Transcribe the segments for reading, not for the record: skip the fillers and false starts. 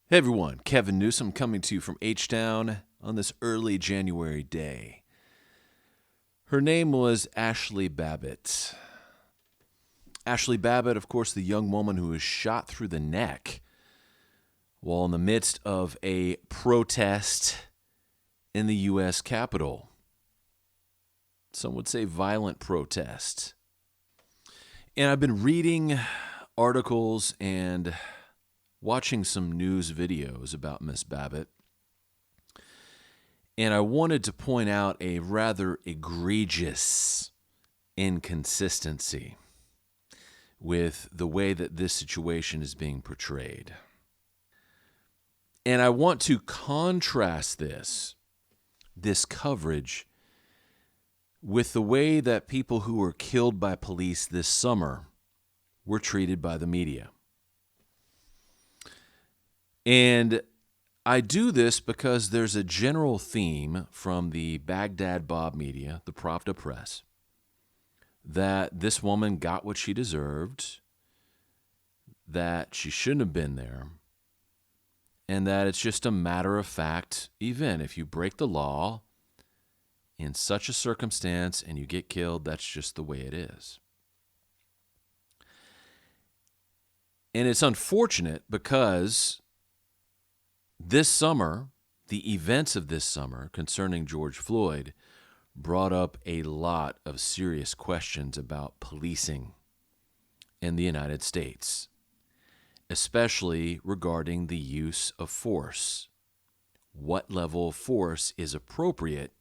Hey everyone, Kevin Newsom coming to you from H-Town on this early January day. Her name was Ashli Babbitt. Ashli Babbitt, of course, the young woman who was shot through the neck while in the midst of a protest in the U.S. Capitol. Some would say violent protest. And I've been reading articles and watching some news videos about Miss Babbitt, and I wanted to point out a rather egregious inconsistency with the way that this situation is being portrayed. And I want to contrast this coverage with the way that people who were killed by police this summer were treated by the media. And I do this because there's a general theme from the Baghdad Bob media, the Pravda press, that this woman got what she deserved, that she shouldn't have been there, and that it's just a matter-of-fact event. If you break the law in such a circumstance and you get killed, that's just the way it is. And it's unfortunate because this summer, the events of this summer concerning George Floyd brought up a lot of serious questions about policing in the United States, especially regarding the use of force. What level of force is appropriate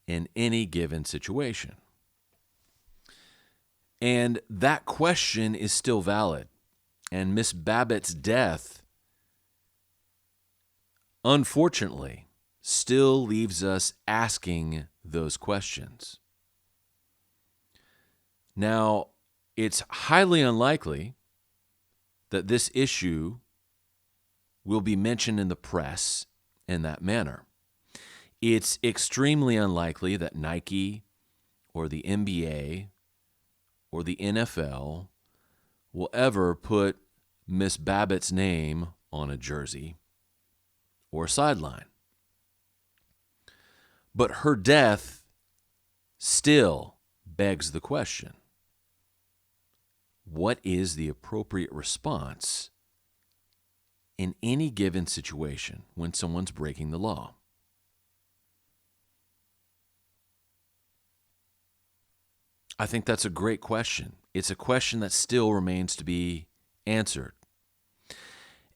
in any given situation? And that question is still valid. And Miss Babbitt's death, unfortunately, still leaves us asking those questions. Now, it's highly unlikely that this issue will be mentioned in the press in that manner. It's extremely unlikely that Nike or the NBA or the NFL will ever put Miss Babbitt's name on a jersey or sideline. But her death still begs the question: what is the appropriate response in any given situation when someone's breaking the law? I think that's a great question. It's a question that still remains to be answered.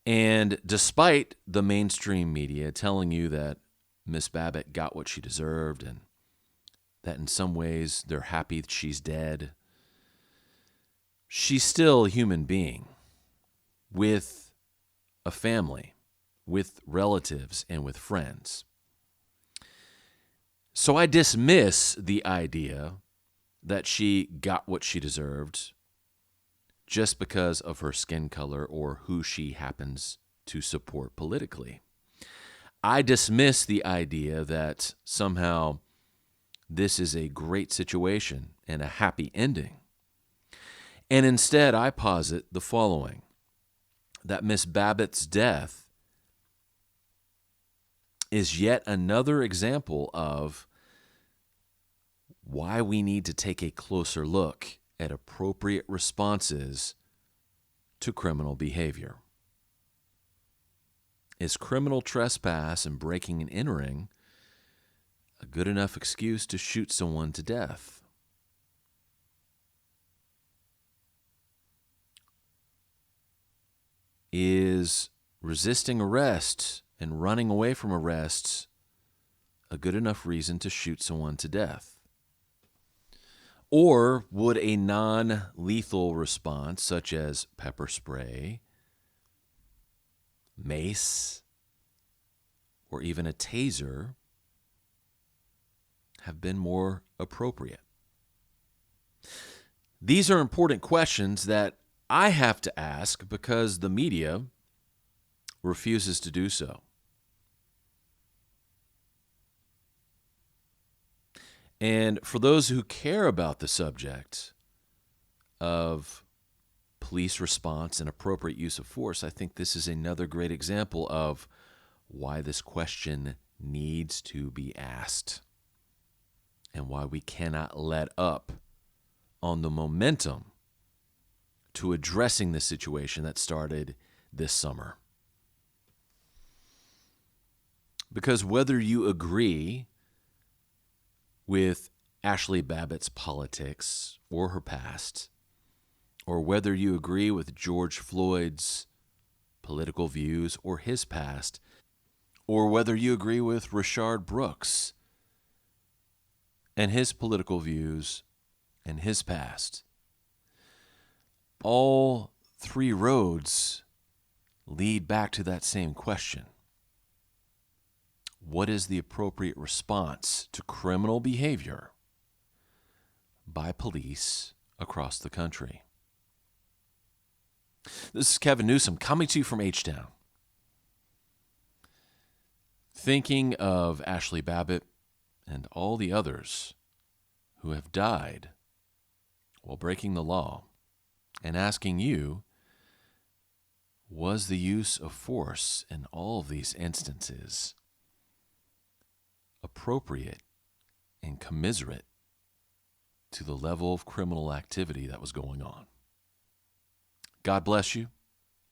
And despite the mainstream media telling you that Miss Babbitt got what she deserved and that in some ways they're happy that she's dead, she's still a human being with a family, with relatives, and with friends. So I dismiss the idea that she got what she deserved just because of her skin color or who she happens to support politically. I dismiss the idea that somehow this is a great situation and a happy ending. And instead, I posit the following: that Miss Babbitt's death is yet another example of why we need to take a closer look at appropriate responses to criminal behavior. Is criminal trespass and breaking and entering a good enough excuse to shoot someone to death? Is resisting arrest and running away from arrests a good enough reason to shoot someone to death? Or would a non-lethal response such as pepper spray, mace, or even a taser have been more appropriate? These are important questions that I have to ask because the media refuses to do so. And for those who care about the subject of police response and appropriate use of force, I think this is another great example of why this question needs to be asked and why we cannot let up on the momentum to addressing the situation that started this summer. Because whether you agree with Ashli Babbitt's politics or her past, or whether you agree with George Floyd's political views or his past, or whether you agree with Rayshard Brooks and his political views and his past, all three roads lead back to that same question. What is the appropriate response to criminal behavior by police across the country? This is Kevin Newsom coming to you from H-Town. Thinking of Ashli Babbitt and all the others who have died while breaking the law, and asking you, was the use of force in all of these instances appropriate and commiserate to the level of criminal activity that was going on? God bless you.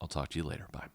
I'll talk to you later. Bye.